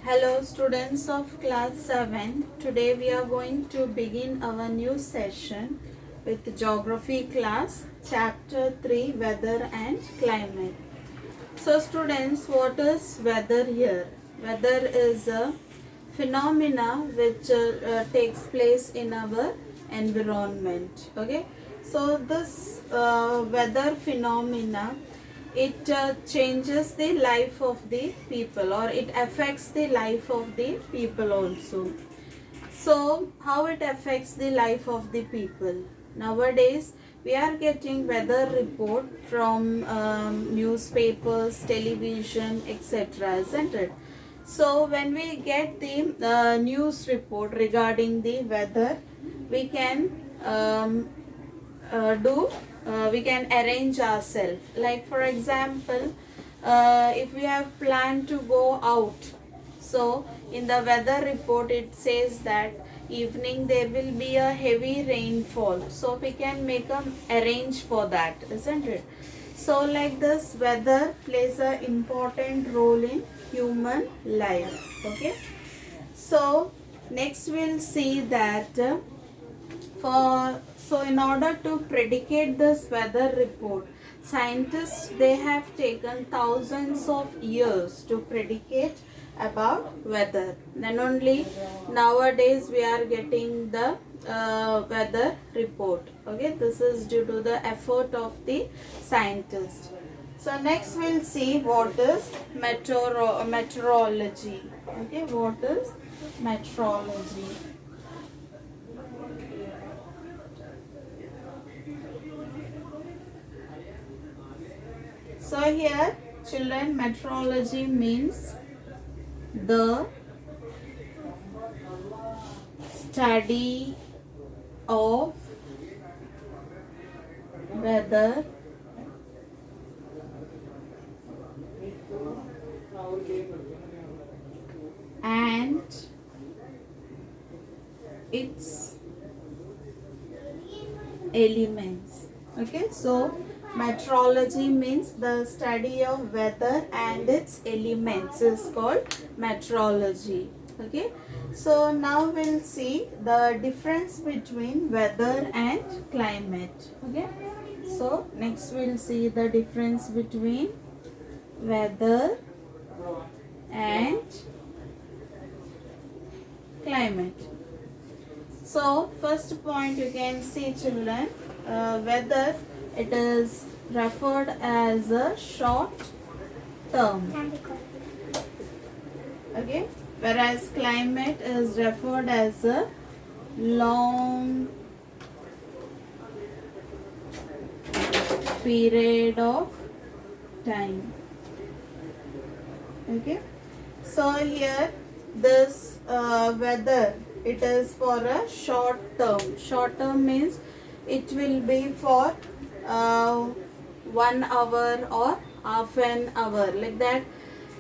Hello students of class 7. Today we are going to begin our new session with geography class chapter 3 weather and climate. So students, what is weather here? Weather is a phenomena which takes place in our environment. Okay. So this weather phenomena, it changes the life of the people, or it affects the life of the people also. So how it affects the life of the people? Nowadays we are getting weather report from newspapers, television, etc., isn't it? So when we get the news report regarding the weather, we can we can arrange ourselves. Like for example, if we have planned to go out, so in the weather report it says that evening there will be a heavy rainfall, so we can make a arrange for that, isn't it? So like this, weather plays a important role in human life. Okay, so next we'll see that in order to predicate this weather report, scientists, they have taken thousands of years to predicate about weather. Then only nowadays we are getting the weather report. Okay, this is due to the effort of the scientists. So next we'll see what is meteorology. Okay, what is meteorology? So here children, meteorology means the study of weather and its elements. Okay, so meteorology means the study of weather and its elements is called meteorology. Okay, so now we'll see the difference between weather and climate. Okay, so next we'll see the difference between weather and climate. So first point, you can see children, weather, it is referred as a short term. Okay, whereas climate is referred as a long period of time. Okay, so here this weather, it is for a short term. Short term means it will be for 1 hour or half an hour, like that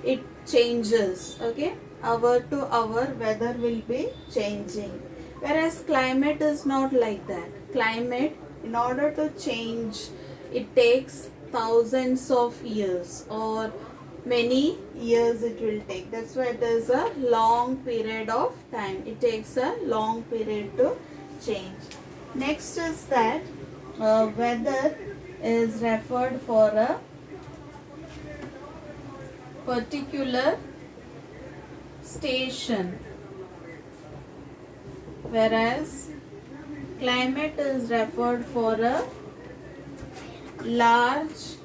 it changes. Okay, hour to hour weather will be changing, whereas climate is not like that. Climate, in order to change, it takes thousands of years or many years it will take. That's why it is a long period of time. It takes a long period to change. Next is that weather is referred for a particular station, whereas climate is referred for a large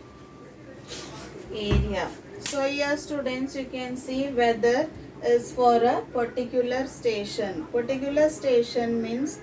area. So here students, you can see weather is for a particular station. Particular station means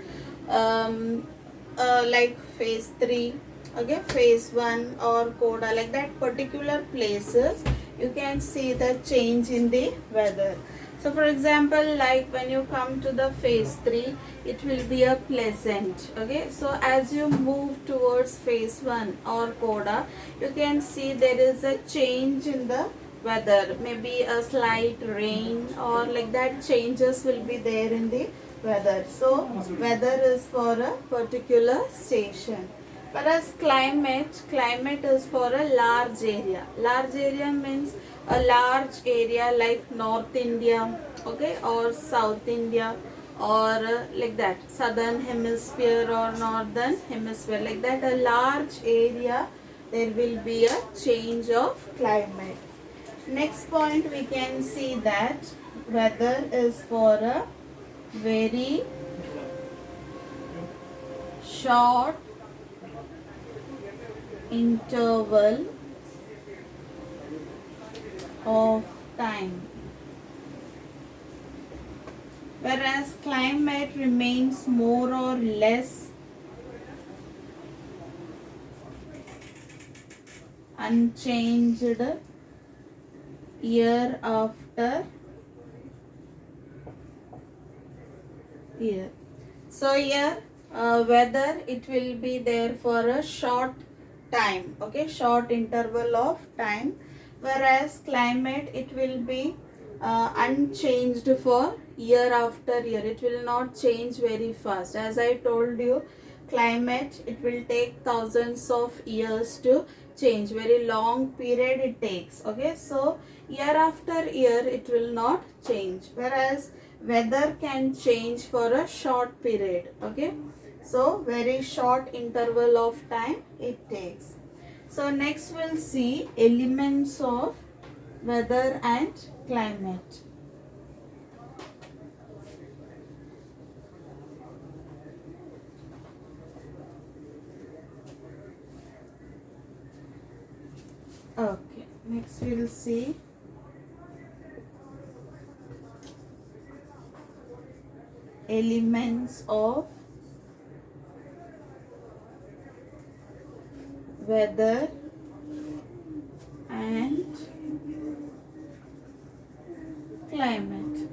like phase 3, okay, phase 1 or coda, like that particular places you can see the change in the weather. So for example, like when you come to the phase 3, it will be a pleasant. Okay, so as you move towards phase 1 or coda, you can see there is a change in the weather, maybe a slight rain or like that, changes will be there in the weather. So weather is for a particular station. Whereas climate is for a large area. Large area means a large area like North India, okay, or South India, or like that, Southern Hemisphere or Northern Hemisphere, like that, a large area, there will be a change of climate. Next point, we can see that weather is for a very short interval of time, whereas climate remains more or less unchanged year after year. So here weather, it will be there for a short time, okay, short interval of time, whereas climate, it will be unchanged for year after year. It will not change very fast. As I told you, climate, it will take thousands of years to change, very long period it takes, okay. So year after year it will not change, whereas weather can change for a short period, okay. So very short interval of time it takes. So next we'll see elements of weather and climate. Okay, next we'll see elements of weather and climate.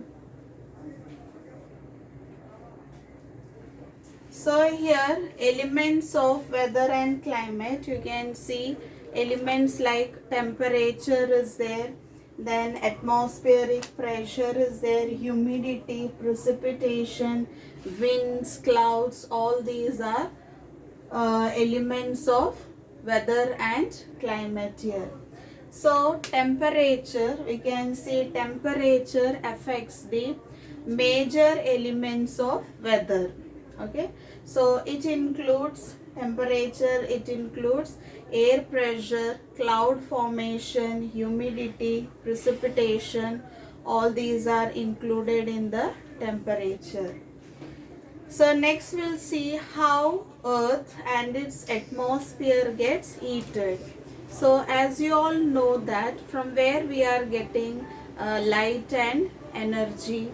So here, elements of weather and climate, you can see elements like temperature is there, then atmospheric pressure is there, humidity, precipitation, winds, clouds, all these are elements of weather and climate here. So temperature, we can see temperature affects the major elements of weather, okay. So it includes temperature, it includes air pressure, cloud formation, humidity, precipitation, all these are included in the temperature. So next we'll see how Earth and its atmosphere gets heated. So as you all know that from where we are getting light and energy,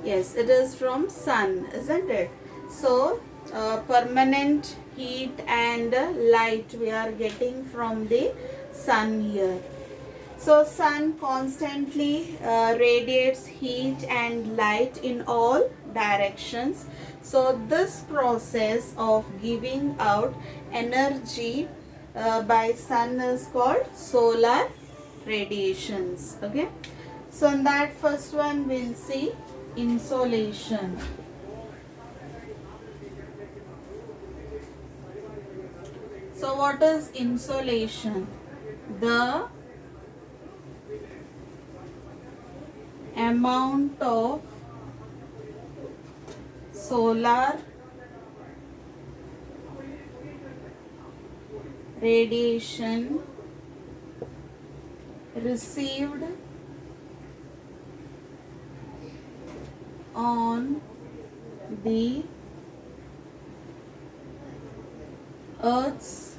yes, it is from sun, isn't it? So permanent heat and light we are getting from the sun here. So sun constantly radiates heat and light in all directions. So this process of giving out energy by sun is called solar radiations, okay. So in that first one we'll see insolation. So what is insolation? The amount of solar radiation received on the Earth's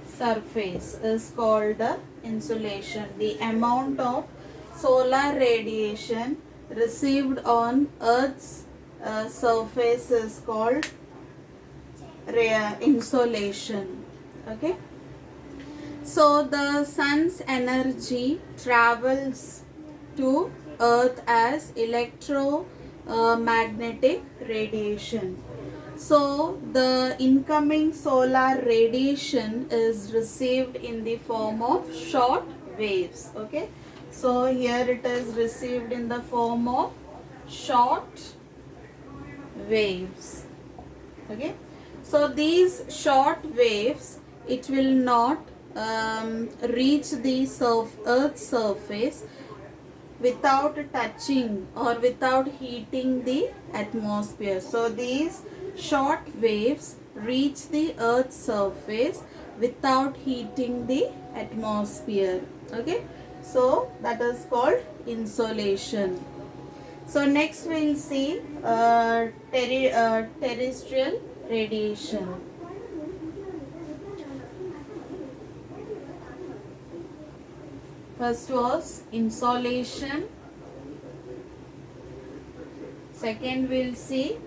surface is called the insolation. The amount of solar radiation received on Earth's surface is called insolation, okay. So the sun's energy travels to Earth as electromagnetic radiation. So the incoming solar radiation is received in the form of short waves, okay. So here it is received in the form of short waves, okay. So these short waves, it will not reach the Earth's surface without touching or without heating the atmosphere. So these short waves reach the Earth's surface without heating the atmosphere. Okay, so that is called insolation. So next we will see terrestrial radiation. First was insolation. Second we will see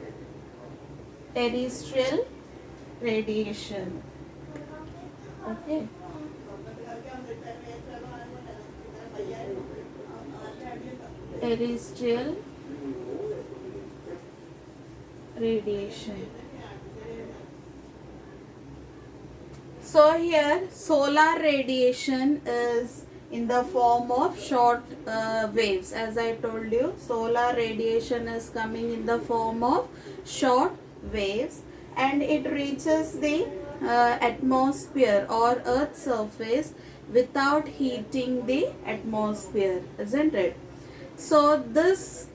terrestrial radiation. Okay. Terrestrial radiation. So here solar radiation is in the form of short waves. As I told you, solar radiation is coming in the form of short waves, and it reaches the atmosphere or Earth's surface without heating the atmosphere, isn't it? So this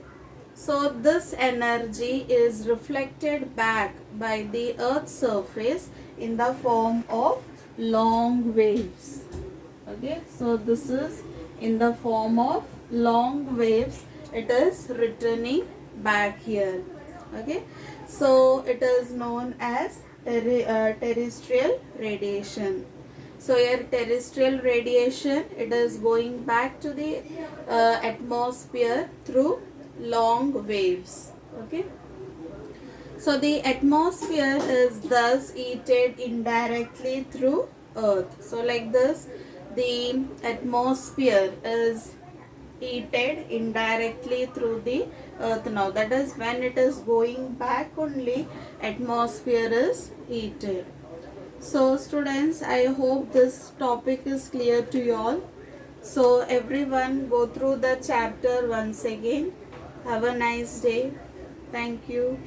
energy is reflected back by the Earth's surface in the form of long waves. Okay, so this is in the form of long waves. It is returning back here. Okay, so it is known as terrestrial radiation. So here terrestrial radiation, it is going back to the atmosphere through long waves. Okay, so the atmosphere is thus heated indirectly through Earth. So like this, the atmosphere is heated indirectly through the Earth now. That is, when it is going back only, atmosphere is heated. So students, I hope this topic is clear to you all. So everyone go through the chapter once again. Have a nice day. Thank you.